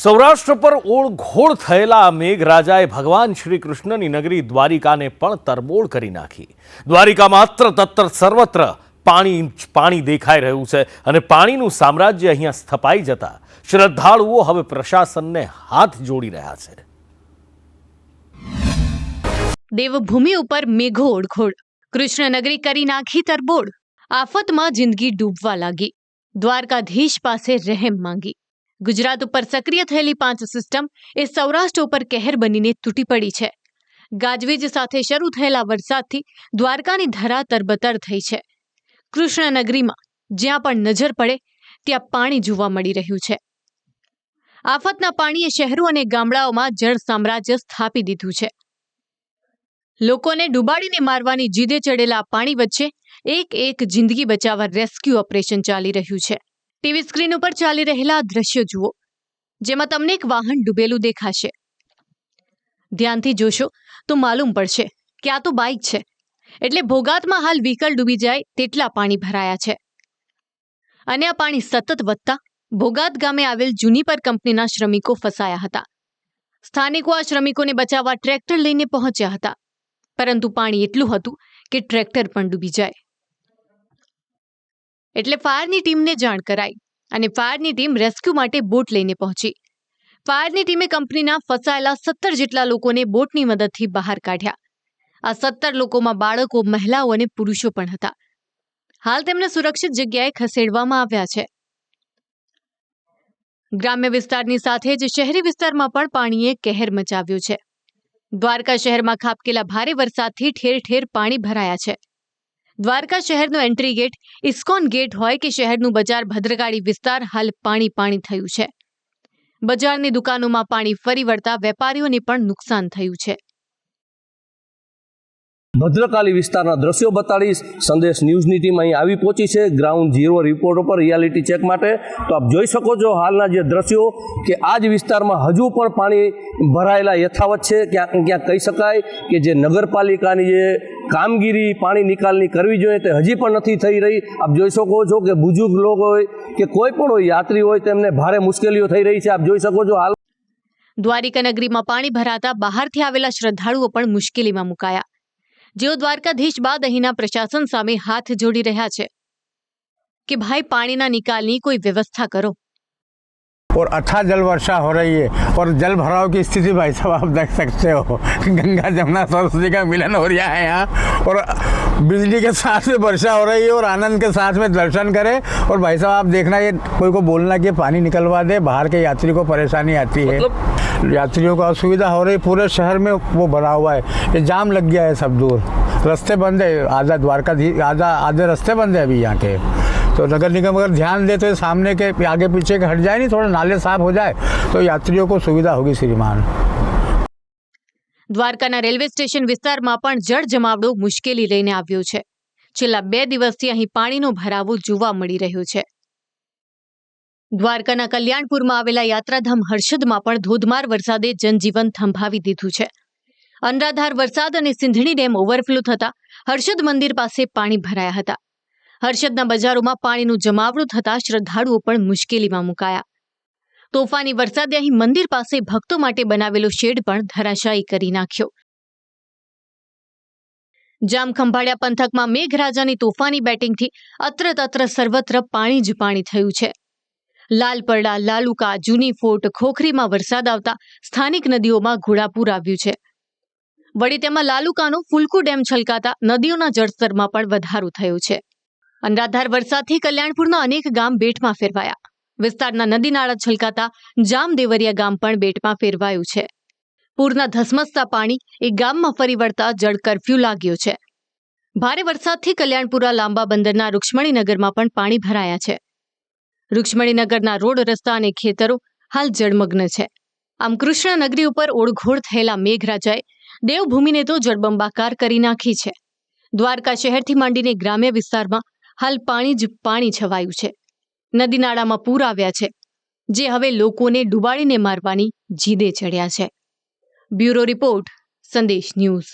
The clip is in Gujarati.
સૌરાષ્ટ્ર પર ઓળઘોળ થયેલા મેઘરાજાએ ભગવાન શ્રી કૃષ્ણની નગરી દ્વારિકાને પણ તરબોળ કરી નાખી। દ્વારિકામાં અત્ર તત્ર સર્વત્ર પાણી દેખાઈ રહ્યું છે અને પાણીનું સામ્રાજ્ય અહીંયા સ્થપાઈ જતા શ્રદ્ધાળુઓ હવે પ્રશાસનને હાથ જોડી રહ્યા છે। દેવભૂમિ ઉપર મેઘો ઓળઘોળ, કૃષ્ણનગરી કરી નાખી તરબોળ। આફતમાં જિંદગી ડૂબવા લાગી, દ્વારકાધીશ પાસે રહેમ માંગી। ગુજરાત ઉપર સક્રિય થયેલી 5 સિસ્ટમ એ સૌરાષ્ટ્ર ઉપર કહેર બનીને તૂટી પડી છે। ગાજવીજ સાથે શરૂ થયેલા વરસાદથી દ્વારકાની ધરા તરબતર થઈ છે। કૃષ્ણનગરીમાં જ્યાં પણ નજર પડે ત્યાં પાણી જોવા મળી રહ્યું છે। આફતના પાણીએ શહેરો અને ગામડાઓમાં જળ સામ્રાજ્ય સ્થાપી દીધું છે। લોકોને ડૂબાડીને મારવાની જીદે ચડેલા પાણી વચ્ચે એક જિંદગી બચાવવા રેસ્ક્યુ ઓપરેશન ચાલી રહ્યું છે। ટીવી સ્ક્રીન ઉપર ચાલી રહેલા દ્રશ્યો જુઓ, જેમાં તમને એક વાહન ડૂબેલું દેખાશે। ધ્યાનથી જોશો તો માલુમ પડશે કે આ તો બાઇક છે, એટલે ભોગાતમાં હાલ વ્હીકલ ડૂબી જાય તેટલા પાણી ભરાયા છે। અને આ પાણી સતત વધતા ભોગાત ગામે આવેલ જુનિપર કંપનીના શ્રમિકો ફસાયા હતા। સ્થાનિકો આ શ્રમિકોને બચાવવા ટ્રેક્ટર લઈને પહોંચ્યા હતા, પરંતુ પાણી એટલું હતું કે ટ્રેક્ટર પણ ડૂબી જાય। એટલે ફાયરની ટીમને જાણ કરાઈ અને ફાયરની ટીમ રેસ્ક્યુ માટે બોટ લઈને પહોંચી। ફાયરની ટીમે કંપનીના ફસાયેલા 17 જેટલા લોકોને બોટની મદદથી બહાર કાઢ્યા। આ 17 લોકોમાં બાળકો, મહિલાઓ અને પુરુષો પણ હતા। હાલ તેમને સુરક્ષિત જગ્યાએ ખસેડવામાં આવ્યા છે। ગ્રામ્ય વિસ્તારની સાથે જ શહેરી વિસ્તારમાં પણ પાણીએ કહેર મચાવ્યો છે। દ્વારકા શહેરમાં ખાબકેલા ભારે વરસાદથી ઠેર ઠેર પાણી ભરાયા છે। દ્વારકા શહેરનો એન્ટ્રી ગેટ ઇસ્કોન ગેટ હોય કે શહેરનું બજાર ભદ્રકાળી વિસ્તાર હાલ પાણી થયું છે। બજારની દુકાનોમાં પાણી ફરી વળતા વેપારીઓને પણ નુકસાન થયું છે। ભદ્રકાળી વિસ્તારના દ્રશ્યો બતાડીશ। સંદેશ ન્યૂઝની ટીમ અહીં આવી પહોંચી છે ગ્રાઉન્ડ ઝીરો રિપોર્ટ ઉપર રિયાલિટી ચેક માટે। તો આપ જોઈ શકો છો હાલના જે દ્રશ્યો કે આ જ વિસ્તારમાં હજુ પણ પાણી ભરાયેલા યથાવત છે। ક્યાંક કહી શકાય કે જે નગરપાલિકાની જે કામગીરી પાણી નિકાલની કરવી જોઈએ તે હજી પણ નથી થઈ રહી। આપ જોઈ શકો છો કે બુઝુર્ગ લોકો હોય કે કોઈ પણ હોય, યાત્રી હોય, તેમને ભારે મુશ્કેલીઓ થઈ રહી છે। આપ જોઈ શકો છો હાલ દ્વારિકા નગરીમાં પાણી ભરાતા બહારથી આવેલા શ્રદ્ધાળુઓ પણ મુશ્કેલીમાં મુકાયા, જેઓ દ્વારકાધીશ બાદ અહીંના પ્રશાસન સામે હાથ જોડી રહ્યા છે કે ભાઈ પાણીના નિકાલની કોઈ વ્યવસ્થા કરો। और अच्छा जल वर्षा हो रही है और जल भराव की स्थिति भाई साहब आप देख सकते हो। गंगा जमुना सरस्वती का मिलन हो रहा है यहाँ, और बिजली के साथ में वर्षा हो रही है और आनंद के साथ में दर्शन करें। और भाई साहब आप देखना, ये कोई को बोलना कि पानी निकलवा दे, बाहर के यात्री को परेशानी आती है, यात्रियों को असुविधा हो रही। पूरे शहर में वो भरा हुआ है, ये जाम लग गया है सब दूर, रास्ते बंद है, आधा द्वारकाधीश आधे रास्ते बंद है अभी यहाँ के। तो नगर निगम अगर ध्यान दे तो ये सामने के आगे पीछे के हट जाए, नहीं थोड़ा नाले साफ हो जाए तो यात्रियों को सुविधा होगी श्रीमान। દ્વારકાના રેલવે સ્ટેશન વિસ્તારમાં પણ જળ જમાવડો મુશ્કેલી લઈને આવ્યો છે। છેલ્લા 2 દિવસથી અહીં પાણીનો ભરાવો જોવા મળી રહ્યો છે। દ્વારકાના કલ્યાણપુરમાં આવેલા યાત્રાધામ હર્ષદમાં પણ ધોધમાર વરસાદે જનજીવન થંભાવી દીધું છે। અનરાધાર વરસાદ અને સિંધણી ડેમ ઓવરફ્લો થતા હર્ષદ મંદિર પાસે પાણી ભરાયા હતા। હર્ષદના બજારોમાં પાણીનું જમાવડું થતા શ્રદ્ધાળુઓ પણ મુશ્કેલીમાં મુકાયા। તોફાની વરસાદે અહીં મંદિર પાસે ભક્તો માટે બનાવેલો શેડ પણ ધરાશાયી કરી નાખ્યો। જામખંભાળિયા પંથકમાં મેઘરાજાની તોફાની બેટિંગથી અત્ર તત્ર સર્વત્ર પાણી જ પાણી થયું છે। લાલપરડા, લાલુકા, જૂની ફોર્ટ, ખોખરીમાં વરસાદ આવતા સ્થાનિક નદીઓમાં ઘોડાપૂર આવ્યું છે। વળી તેમાં લાલુકાનો ફુલકુ ડેમ છલકાતા નદીઓના જળસ્તરમાં પણ વધારો થયો છે। અનરાધાર વરસાદથી કલ્યાણપુરના અનેક ગામ બેટમાં ફેરવાયા। વિસ્તારના નદી નાળા છલકાતા જામદેવરિયા ગામ પણ બેટમાં ફેરવાયું છે। પૂરના ધસમસતા પાણી એ ગામમાં ફરી વળતા જળ કરફ્યુ લાગ્યો છે। ભારે વરસાદથી કલ્યાણપુરા લાંબા બંદરના રૂક્ષ્મણીનગરમાં પણ પાણી ભરાયા છે। રૂક્ષ્મણીનગરના રોડ, રસ્તા અને ખેતરો હાલ જળમગ્ન છે। આમ કૃષ્ણનગરી ઉપર ઓળઘોળ થયેલા મેઘરાજાએ દેવભૂમિને તો જળબંબાકાર કરી નાખી છે। દ્વારકા શહેરથી માંડીને ગ્રામ્ય વિસ્તારમાં હાલ પાણી જ પાણી છવાયું છે। નદી નાળામાં પૂર આવ્યા છે, જે હવે લોકોને ડૂબાડીને મારવાની જીદે ચડ્યા છે। બ્યુરો રિપોર્ટ, સંદેશ ન્યૂઝ।